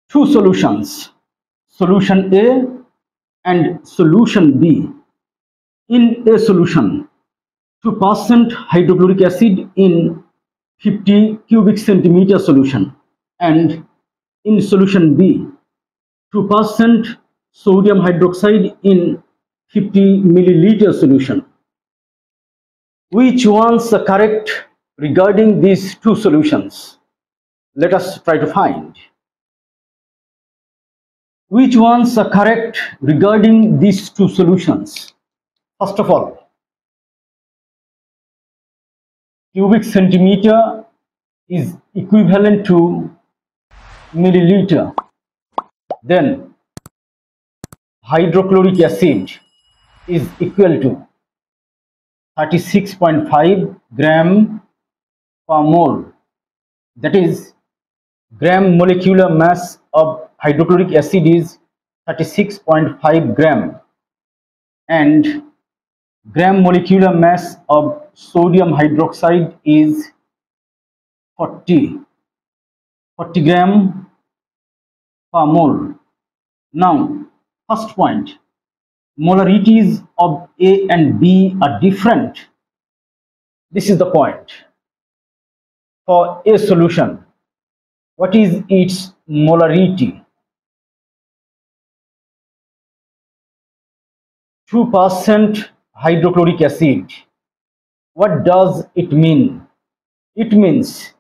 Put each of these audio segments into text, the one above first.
two solutions, solution A and solution B. In a solution, 2% hydrochloric acid in 50 cubic centimeter solution, and in solution B, 2% sodium hydroxide in 50 milliliter solution. Which one's the correct regarding these two solutions? Let us try to find. Which ones are correct regarding these two solutions? First of all, cubic centimeter is equivalent to milliliter. Then hydrochloric acid is equal to 36.5 gram per mole. That is, gram molecular mass of hydrochloric acid is 36.5 gram, and gram molecular mass of sodium hydroxide is 40 gram per mole. Now, first point, molarities of A and B are different. This is the point. For A solution, what is its molarity? 2% hydrochloric acid. What does it mean? It means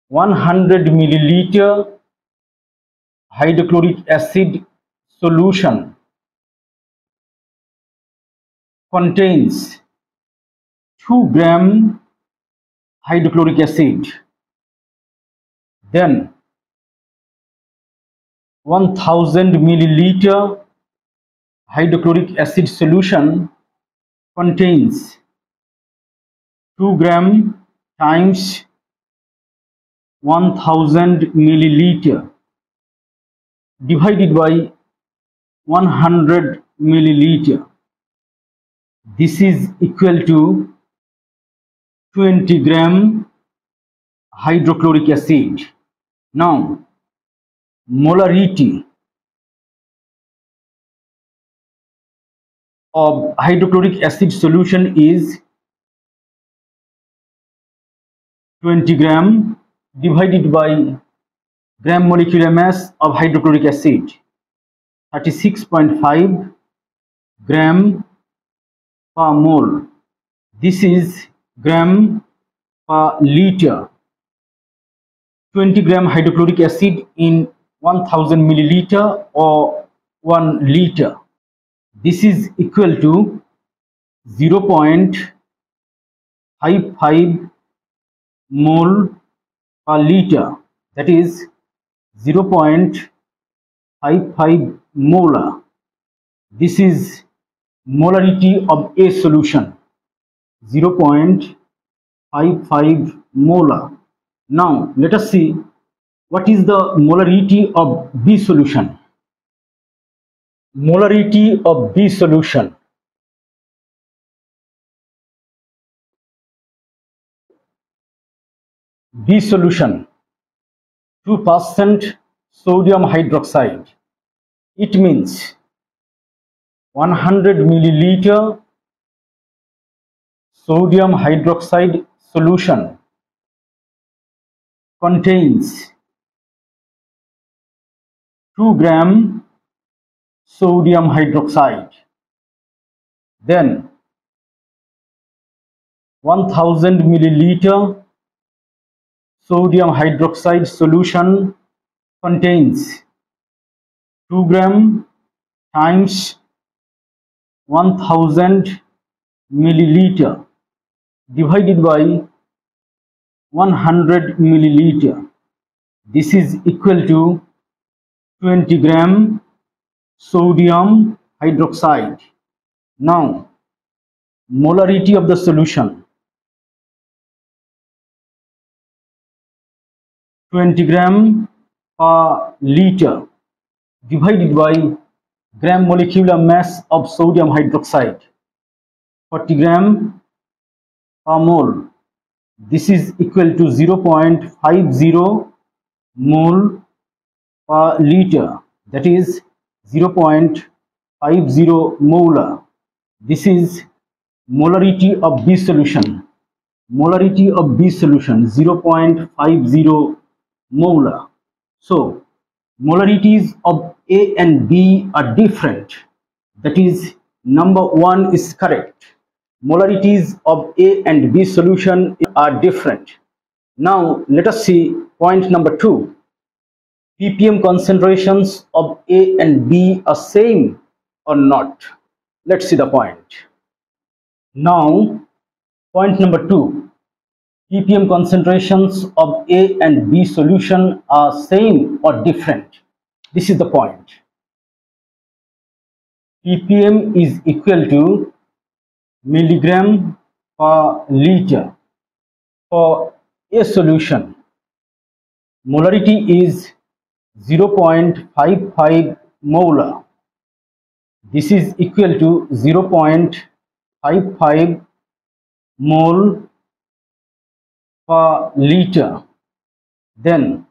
100 milliliter hydrochloric acid solution contains 2 gram hydrochloric acid. Then 1000 milliliter hydrochloric acid solution contains 2 gram times 1000 milliliter divided by 100 milliliter. This is equal to 20 gram hydrochloric acid. Now, molarity of hydrochloric acid solution is 20 gram divided by gram molecular mass of hydrochloric acid, 36.5 gram per mole. This is gram per liter. 20 gram hydrochloric acid in 1000 milliliter or 1 liter. This is equal to 0.55 mole per liter. That is 0.55 molar. This is molarity of A solution, 0.55 molar. Now let us see what is the molarity of B solution. Molarity of B solution. B solution, 2% sodium hydroxide. It means 100 milliliter sodium hydroxide solution contains 2 gram sodium hydroxide. Then 1000 milliliter sodium hydroxide solution contains 2 gram times 1000 milliliter divided by 100 milliliter. This is equal to 20 gram sodium hydroxide. Now, molarity of the solution, 20 gram per liter divided by gram molecular mass of sodium hydroxide, 40 gram per mole. This is equal to 0.50 mole per liter, that is 0.50 molar. This is molarity of B solution. Molarity of B solution 0.50 molar. So molarities of A and B are different. That is, number 1 is correct. Molarities of A and B solution are different. Now let us see point number 2. ppm concentrations of A and B are same or not? Let's see the point. Now point number 2. ppm concentrations of A and B solution are same or different? This is the point. ppm is equal to milligram per liter. For A solution, molarity is 0.55 molar. This is equal to 0.55 mole per liter. Then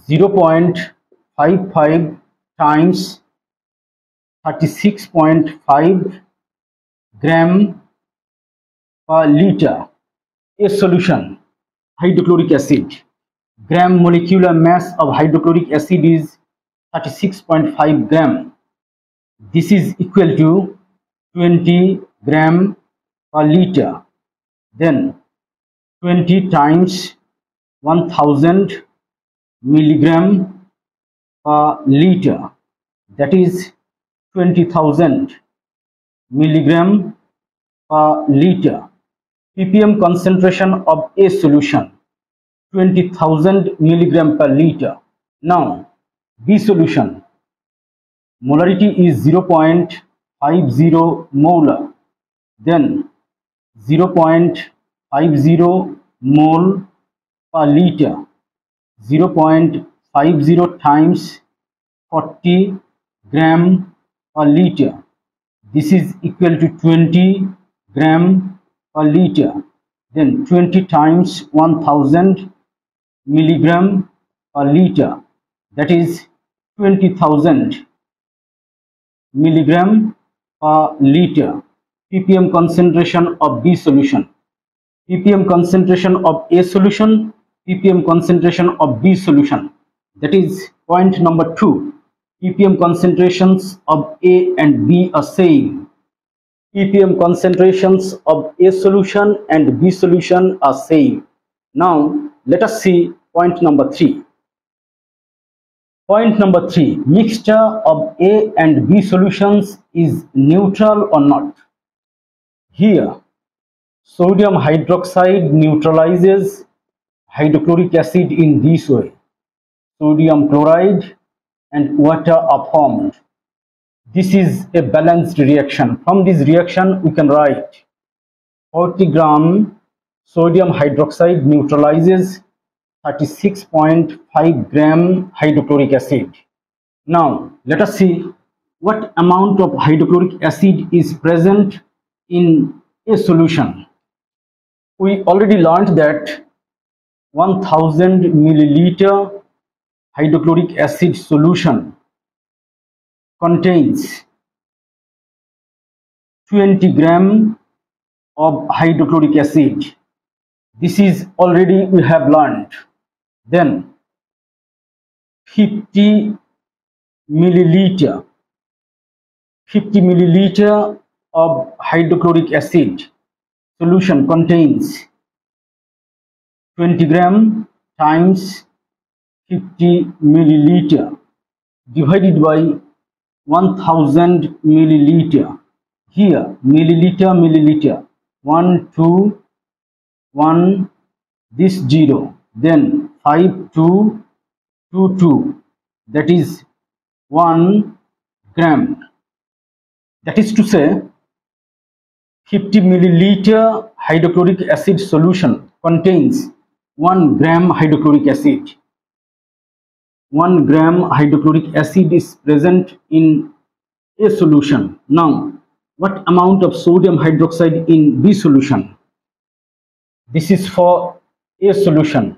0.55 times 36.5 gram per liter. A solution, hydrochloric acid. Gram molecular mass of hydrochloric acid is 36.5 gram. This is equal to 20 gram per liter. Then 20 times 1000 milligram per liter, that is 20,000 milligram per liter. ppm concentration of A solution 20,000 milligram per liter. Now B solution, molarity is 0.50 molar. Then 0.50 mole per liter. 0.50 times 40 gram per liter. This is equal to 20 gram per liter. Then 20 times 1000 milligram per liter, that is 20,000 milligram per liter. ppm concentration of B solution. ppm concentration of A solution, ppm concentration of B solution. That is point number 2. ppm concentrations of A and B are same. ppm concentrations of A solution and B solution are same. Now let us see point number 3. Point number 3. Mixture of A and B solutions is neutral or not? Here, sodium hydroxide neutralizes hydrochloric acid in this way. Sodium chloride and water are formed. This is a balanced reaction. From this reaction, we can write 40 gram sodium hydroxide neutralizes 36.5 gram hydrochloric acid. Now, let us see what amount of hydrochloric acid is present in a solution. We already learned that 1000 milliliter hydrochloric acid solution contains 20 gram of hydrochloric acid. This is already we have learned. Then 50 milliliter of hydrochloric acid solution contains 20 gram times 50 milliliter divided by 1000 milliliter. Here milliliter 1 2 1 this 0, then 5 2 2 2, that is 1 gram. That is to say 50 milliliter hydrochloric acid solution contains 1 gram hydrochloric acid. 1 gram hydrochloric acid is present in A solution. Now, what amount of sodium hydroxide in B solution? This is for A solution.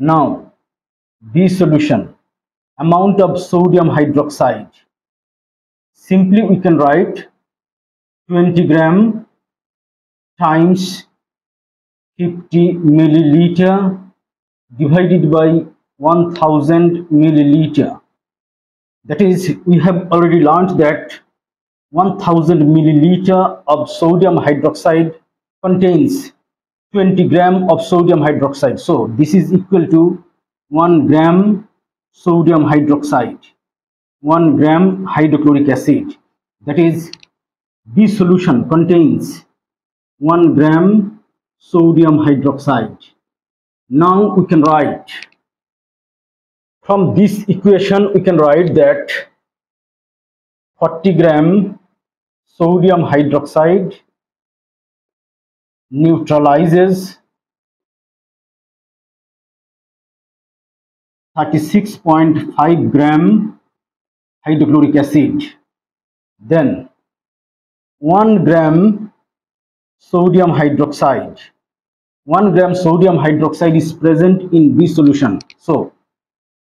Now B solution, amount of sodium hydroxide. Simply we can write 20 gram times 50 milliliter divided by 1000 milliliter. That is, we have already learned that 1000 milliliter of sodium hydroxide contains 20 gram of sodium hydroxide. So this is equal to 1 gram sodium hydroxide, 1 gram hydrochloric acid. That is, B solution contains 1 gram sodium hydroxide. Now we can write, from this equation we can write that 40 gram sodium hydroxide neutralizes 36.5 gram hydrochloric acid. Then 1 gram sodium hydroxide. 1 gram sodium hydroxide is present in B solution. So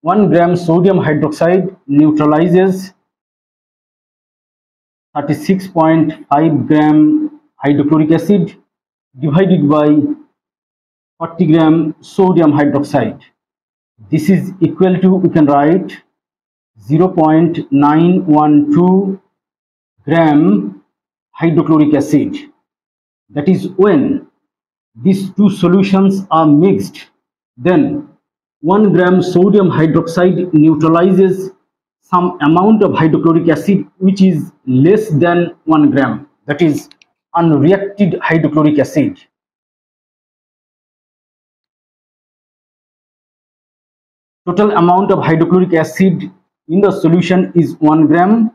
1 gram sodium hydroxide neutralizes 36.5 gram hydrochloric acid divided by 40 gram sodium hydroxide. This is equal to, we can write 0.912 gram hydrochloric acid. That is, when these two solutions are mixed, then 1 gram sodium hydroxide neutralizes some amount of hydrochloric acid which is less than 1 gram. That is unreacted hydrochloric acid. Total amount of hydrochloric acid in the solution is 1 gram,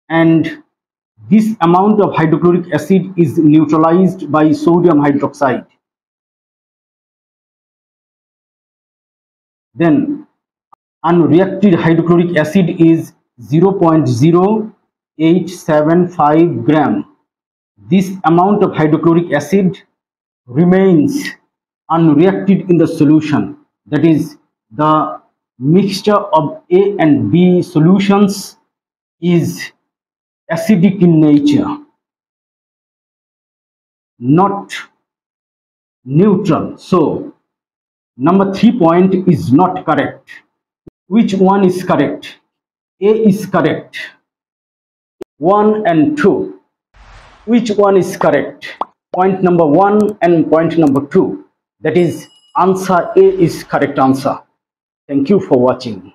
and this amount of hydrochloric acid is neutralized by sodium hydroxide. Then unreacted hydrochloric acid is 0.0875 gram. This amount of hydrochloric acid remains unreacted in the solution. That is, the mixture of A and B solutions is acidic in nature, not neutral. So number 3 point is not correct. Which one is correct? A is correct. 1 and 2. Which one is correct? Point number 1 and point number 2. That is, answer A is correct answer. Thank you for watching.